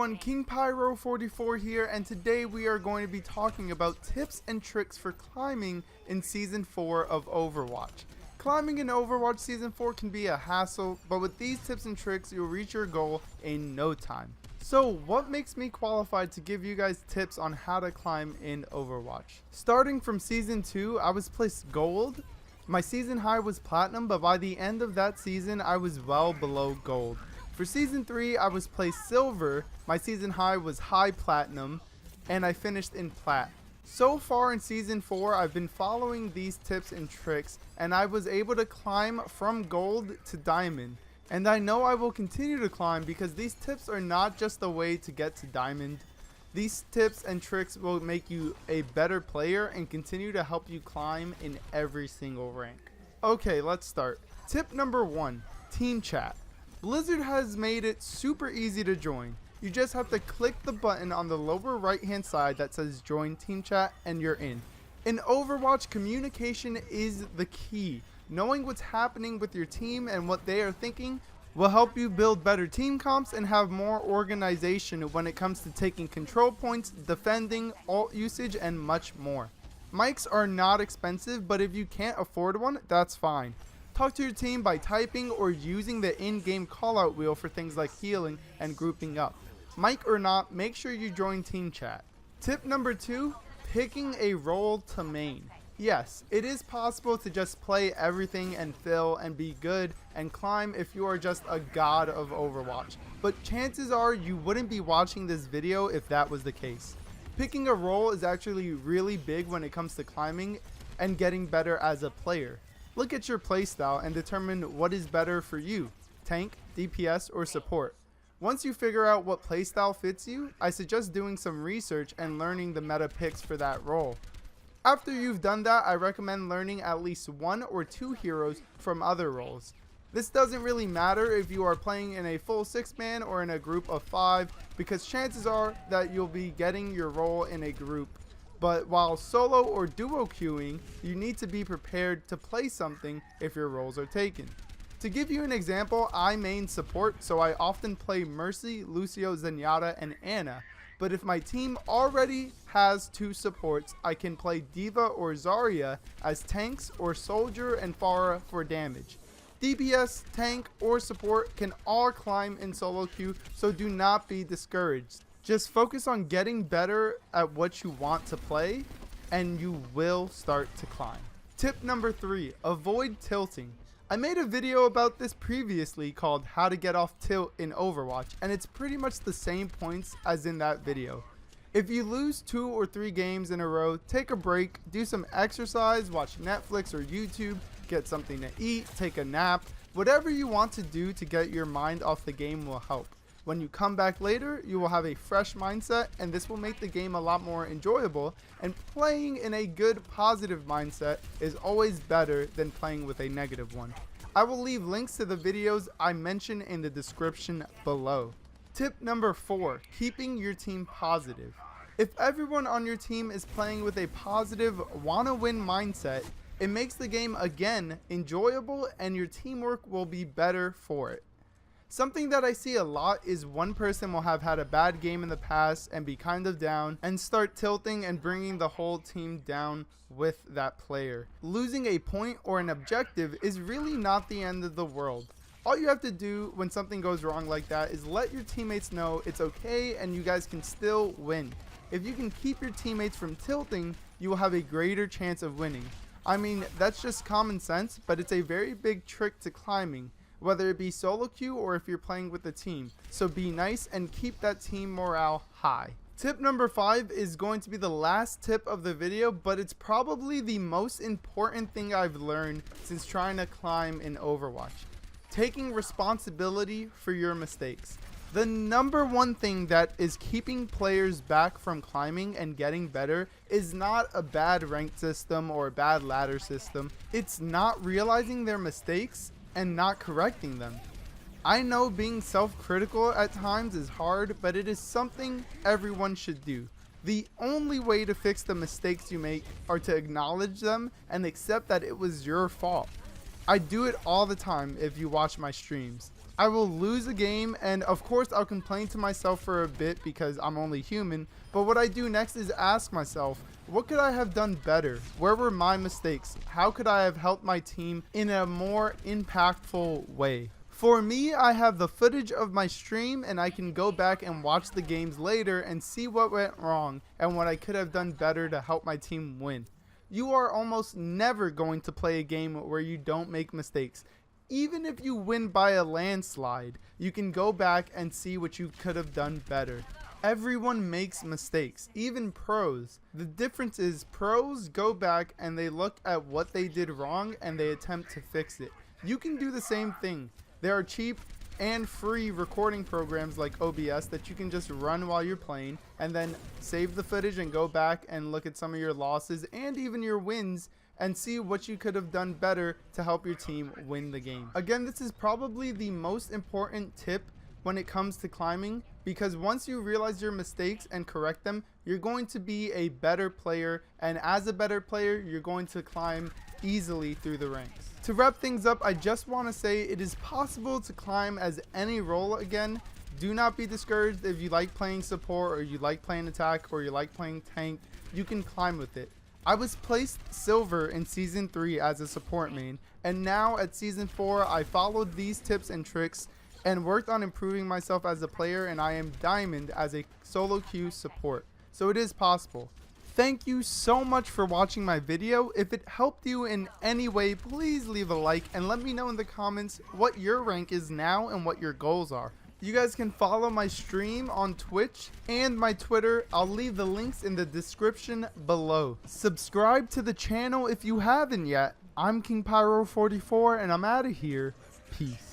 everyone, King Pyro 44 here, and today we are going to be talking about tips and tricks for climbing in Season 4 of Overwatch. Climbing in Overwatch Season 4 can be a hassle, but with these tips and tricks you'll reach your goal in no time. So what makes me qualified to give you guys tips on how to climb in Overwatch? Starting from Season 2, I was placed gold. My season high was platinum, but by the end of that season I was well below gold. For Season 3, I was placed silver, my season high was high platinum, and I finished in plat. So far in Season 4, I've been following these tips and tricks, and I was able to climb from gold to diamond. And I know I will continue to climb because these tips are not just a way to get to diamond. These tips and tricks will make you a better player and continue to help you climb in every single rank. Okay, let's start. Tip number 1, team chat. Blizzard has made it super easy to join. You just have to click the button on the lower right hand side that says join team chat and you're in. In Overwatch, communication is the key. Knowing what's happening with your team and what they are thinking will help you build better team comps and have more organization when it comes to taking control points, defending, ult usage, and much more. Mics are not expensive, but if you can't afford one, that's fine. Talk to your team by typing or using the in-game callout wheel for things like healing and grouping up. Mic or not, make sure you join team chat. Tip number 2, picking a role to main. Yes, it is possible to just play everything and fill and be good and climb if you are just a god of Overwatch, but chances are you wouldn't be watching this video if that was the case. Picking a role is actually really big when it comes to climbing and getting better as a player. Look at your playstyle and determine what is better for you, tank, DPS, or support. Once you figure out what playstyle fits you, I suggest doing some research and learning the meta picks for that role. After you've done that, I recommend learning at least 1 or 2 heroes from other roles. This doesn't really matter if you are playing in a full 6-man or in a group of 5, because chances are that you'll be getting your role in a group. But while solo or duo queuing, you need to be prepared to play something if your roles are taken. To give you an example, I main support, so I often play Mercy, Lucio, Zenyatta, and Ana. But if my team already has 2 supports, I can play Diva or Zarya as tanks or Soldier and Pharah for damage. DPS, tank, or support can all climb in solo queue, so do not be discouraged. Just focus on getting better at what you want to play, and you will start to climb. Tip number 3, avoid tilting. I made a video about this previously called How to Get Off Tilt in Overwatch, and it's pretty much the same points as in that video. If you lose 2 or 3 games in a row, take a break, do some exercise, watch Netflix or YouTube, get something to eat, take a nap. Whatever you want to do to get your mind off the game will help. When you come back later, you will have a fresh mindset, and this will make the game a lot more enjoyable, and playing in a good positive mindset is always better than playing with a negative one. I will leave links to the videos I mention in the description below. Tip number 4, keeping your team positive. If everyone on your team is playing with a positive, wanna win mindset, it makes the game again enjoyable and your teamwork will be better for it. Something that I see a lot is one person will have had a bad game in the past and be kind of down and start tilting and bringing the whole team down with that player. Losing a point or an objective is really not the end of the world. All you have to do when something goes wrong like that is let your teammates know it's okay and you guys can still win. If you can keep your teammates from tilting, you will have a greater chance of winning. I mean, that's just common sense, but it's a very big trick to climbing, whether it be solo queue or if you're playing with a team. So be nice and keep that team morale high. Tip number 5 is going to be the last tip of the video, but it's probably the most important thing I've learned since trying to climb in Overwatch. Taking responsibility for your mistakes. The number 1 thing that is keeping players back from climbing and getting better is not a bad rank system or a bad ladder system. It's not realizing their mistakes and not correcting them. I know being self-critical at times is hard, but it is something everyone should do. The only way to fix the mistakes you make are to acknowledge them and accept that it was your fault. I do it all the time if you watch my streams. I will lose a game, and of course I'll complain to myself for a bit because I'm only human, but what I do next is ask myself, what could I have done better? Where were my mistakes? How could I have helped my team in a more impactful way? For me, I have the footage of my stream and I can go back and watch the games later and see what went wrong and what I could have done better to help my team win. You are almost never going to play a game where you don't make mistakes. Even if you win by a landslide, you can go back and see what you could have done better. Everyone makes mistakes, even pros. The difference is pros go back and they look at what they did wrong and they attempt to fix it. You can do the same thing. There are cheap and free recording programs like OBS that you can just run while you're playing and then save the footage and go back and look at some of your losses and even your wins and see what you could have done better to help your team win the game. Again, this is probably the most important tip when it comes to climbing, because once you realize your mistakes and correct them, you're going to be a better player, and as a better player, you're going to climb easily through the ranks. To wrap things up, I just want to say it is possible to climb as any role again. Do not be discouraged if you like playing support or you like playing attack or you like playing tank. You can climb with it. I was placed silver in season 3 as a support main, and now at season 4 I followed these tips and tricks and worked on improving myself as a player, and I am diamond as a solo queue support. So it is possible. Thank you so much for watching my video. If it helped you in any way, please leave a like and let me know in the comments what your rank is now and what your goals are. You guys can follow my stream on Twitch and my Twitter. I'll leave the links in the description below. Subscribe to the channel if you haven't yet. I'm King Pyro 44 and I'm out of here. Peace.